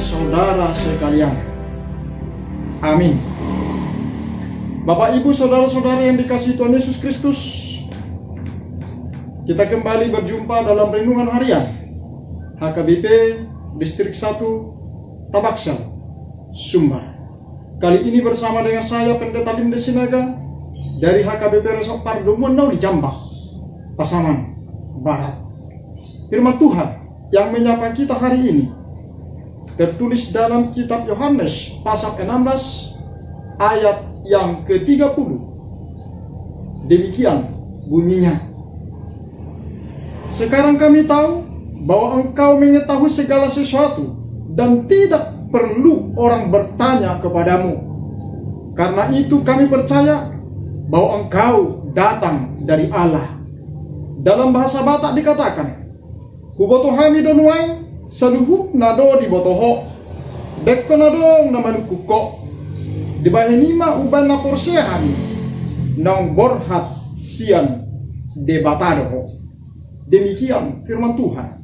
saudara sekalian. Amin. Bapak, Ibu, saudara-saudara yang dikasihi Tuhan Yesus Kristus, kita kembali berjumpa dalam renungan harian HKBP Distrik 1 Tabaksel, Sumbar. Kali ini bersama dengan saya Pendeta Linde Sinaga dari HKBP Resort Pardo Mondau di Jambak, Pasaman Barat. Firman Tuhan yang menyapa kita hari ini tertulis dalam kitab Yohanes pasal 16 ayat yang ke-30. Demikian bunyinya. Sekarang kami tahu bahwa engkau mengetahui segala sesuatu dan tidak perlu orang bertanya kepadamu. Karena itu kami percaya bahwa engkau datang dari Allah. Dalam bahasa Batak dikatakan, Kuboto hami donuai saluhuk nado di botoho dekko nadong namanu kuko di bahenima uban na porsehan nang borhat sian debatado. Demikian firman Tuhan.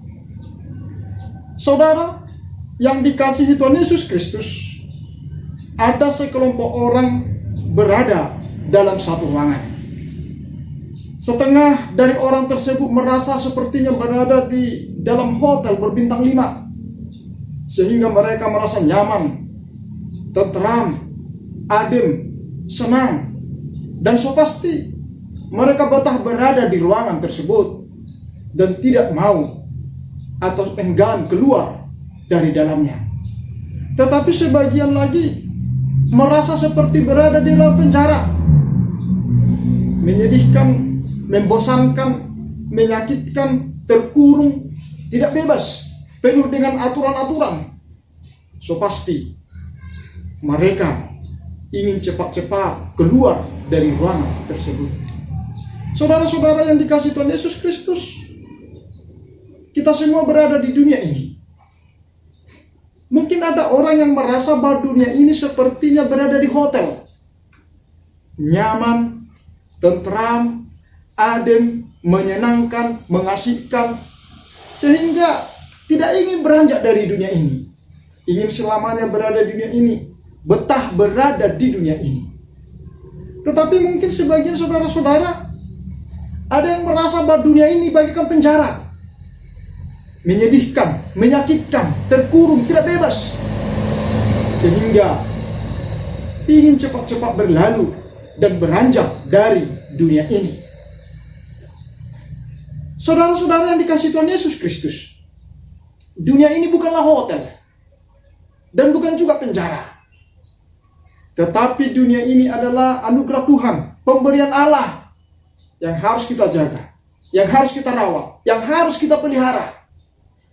Saudara yang dikasihi Tuhan Yesus Kristus, ada sekelompok orang berada dalam satu ruangan. Setengah dari orang tersebut merasa sepertinya berada di dalam hotel berbintang 5, sehingga mereka merasa nyaman, tentram, adem, senang, dan so pasti mereka betah berada di ruangan tersebut dan tidak mau atau enggan keluar dari dalamnya. Tetapi sebagian lagi merasa seperti berada di dalam penjara, menyedihkan, membosankan, menyakitkan, terkurung, tidak bebas, penuh dengan aturan-aturan. So pasti mereka ingin cepat-cepat keluar dari ruangan tersebut. Saudara-saudara yang dikasihi Tuhan Yesus Kristus, kita semua berada di dunia ini. Mungkin ada orang yang merasa bahwa dunia ini sepertinya berada di hotel. Nyaman, tentram, adem, menyenangkan, mengasihkan, sehingga tidak ingin beranjak dari dunia ini. Ingin selamanya berada di dunia ini, betah berada di dunia ini. Tetapi mungkin sebagian saudara-saudara ada yang merasa bahwa dunia ini bagaikan penjara, menyedihkan, menyakitkan, terkurung, tidak bebas, sehingga ingin cepat-cepat berlalu dan beranjak dari dunia ini. Saudara-saudara yang dikasihi Tuhan Yesus Kristus, dunia ini bukanlah hotel dan bukan juga penjara. Tetapi dunia ini adalah anugerah Tuhan, pemberian Allah yang harus kita jaga, yang harus kita rawat, yang harus kita pelihara.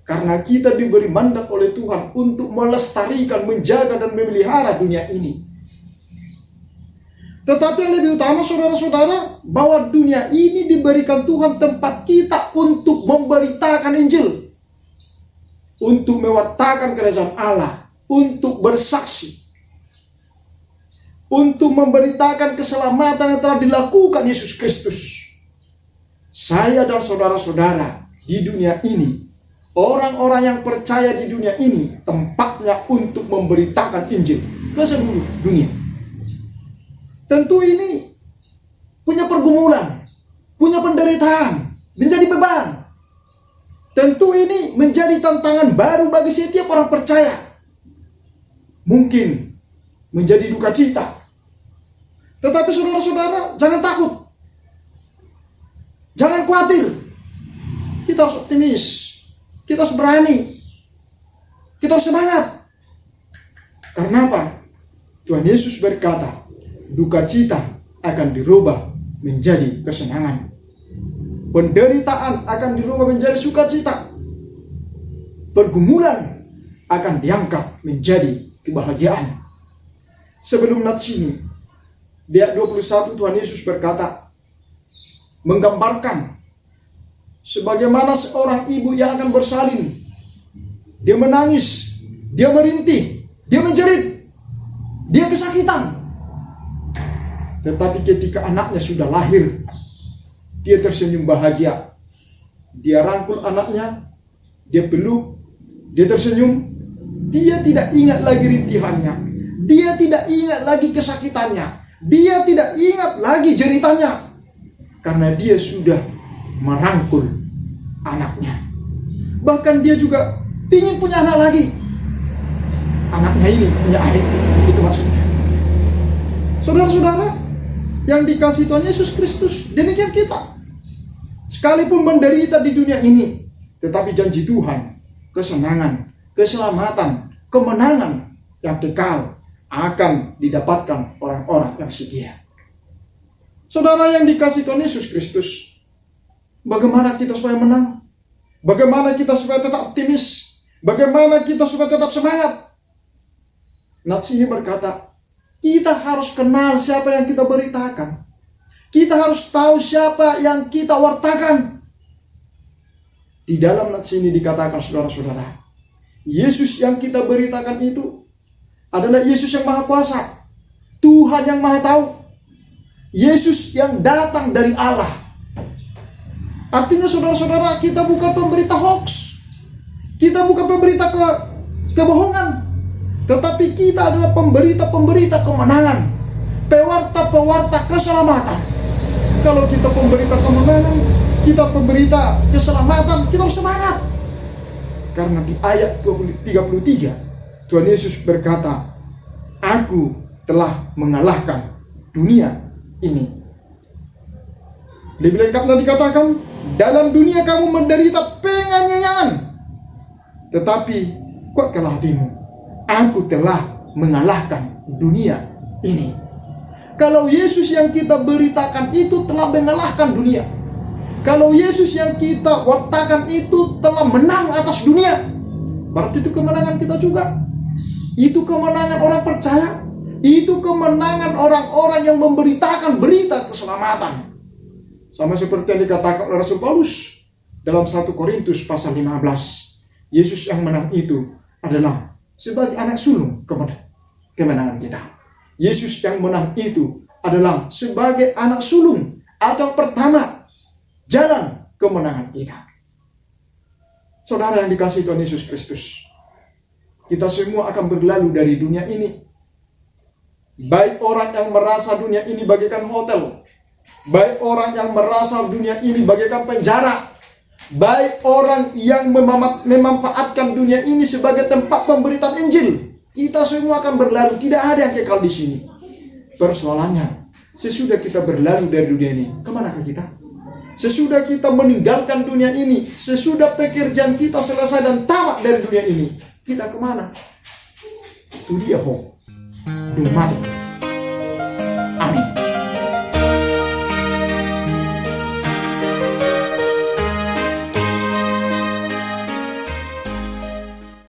Karena kita diberi mandat oleh Tuhan untuk melestarikan, menjaga, dan memelihara dunia ini. Tetapi yang lebih utama, saudara-saudara, bahwa dunia ini diberikan Tuhan tempat kita untuk memberitakan Injil, untuk mewartakan kerajaan Allah, untuk bersaksi, untuk memberitakan keselamatan yang telah dilakukan Yesus Kristus. Saya dan saudara-saudara di dunia ini, orang-orang yang percaya di dunia ini, tempatnya untuk memberitakan Injil ke seluruh dunia. Tentu ini punya pergumulan, punya penderitaan, menjadi beban. Tentu ini menjadi tantangan baru bagi setiap orang percaya. Mungkin menjadi duka cita. Tetapi saudara-saudara, jangan takut. Jangan khawatir. Kita harus optimis. Kita harus berani. Kita harus semangat. Karena apa? Tuhan Yesus berkata, duka cita akan dirubah menjadi kesenangan. Penderitaan akan dirubah menjadi sukacita. Pergumulan akan diangkat menjadi kebahagiaan. Sebelum nats ini, di ayat 21 Tuhan Yesus berkata, menggambarkan sebagaimana seorang ibu yang akan bersalin. Dia menangis, dia merintih, dia menjerit, dia kesakitan. Tetapi ketika anaknya sudah lahir, dia tersenyum bahagia. Dia rangkul anaknya, dia peluk, dia tersenyum, Dia tidak ingat lagi rintihannya. Dia tidak ingat lagi kesakitannya. Dia tidak ingat lagi jeritanya. Karena dia sudah merangkul anaknya. Bahkan dia juga ingin punya anak lagi. Anaknya ini punya adik. Itu maksudnya. Saudara-saudara yang dikasihi Tuhan Yesus Kristus, demikian kita. Sekalipun menderita di dunia ini, tetapi janji Tuhan, kesenangan, keselamatan, kemenangan yang kekal akan didapatkan orang-orang yang setia. Saudara yang dikasihi Tuhan Yesus Kristus, bagaimana kita supaya menang? Bagaimana kita supaya tetap optimis? Bagaimana kita supaya tetap semangat? Nats ini berkata, kita harus kenal siapa yang kita beritakan. Kita harus tahu siapa yang kita wartakan. Di dalam nats ini dikatakan, saudara-saudara, Yesus yang kita beritakan itu adalah Yesus yang Maha Kuasa, Tuhan yang Maha Tahu, Yesus yang datang dari Allah. Artinya saudara-saudara, kita bukan pemberita hoax, kita bukan pemberita kebohongan, tetapi kita adalah pemberita-pemberita kemenangan, pewarta-pewarta keselamatan. Kalau kita pemberita kemenangan, kita pemberita keselamatan, kita harus semangat. Karena di ayat 33, Tuhan Yesus berkata, Aku telah mengalahkan dunia ini. Lebih lengkapnya dikatakan, dalam dunia kamu menderita penganiayaan, tetapi kuatkanlah hatimu, Aku telah mengalahkan dunia ini. Kalau Yesus yang kita beritakan itu telah mengalahkan dunia, kalau Yesus yang kita wartakan itu telah menang atas dunia, berarti itu kemenangan kita juga. Itu kemenangan orang percaya. Itu kemenangan orang-orang yang memberitakan berita keselamatan. Sama seperti yang dikatakan oleh Rasul Paulus dalam 1 Korintus pasal 15. Yesus yang menang itu adalah sebagai anak sulung kemenangan kita. Yesus yang menang itu adalah sebagai anak sulung atau pertama jalan kemenangan kita. Saudara yang dikasihi Tuhan Yesus Kristus, kita semua akan berlalu dari dunia ini. Baik orang yang merasa dunia ini bagaikan hotel, baik orang yang merasa dunia ini bagaikan penjara, baik orang yang memanfaatkan dunia ini sebagai tempat pemberitaan Injil, kita semua akan berlalu. Tidak ada yang kekal di sini. Persoalannya, sesudah kita berlalu dari dunia ini, kemanakah kita? Sesudah kita meninggalkan dunia ini, sesudah pekerjaan kita selesai dan tamat dari dunia ini, kita kemana? Itu dia hope. Dumat.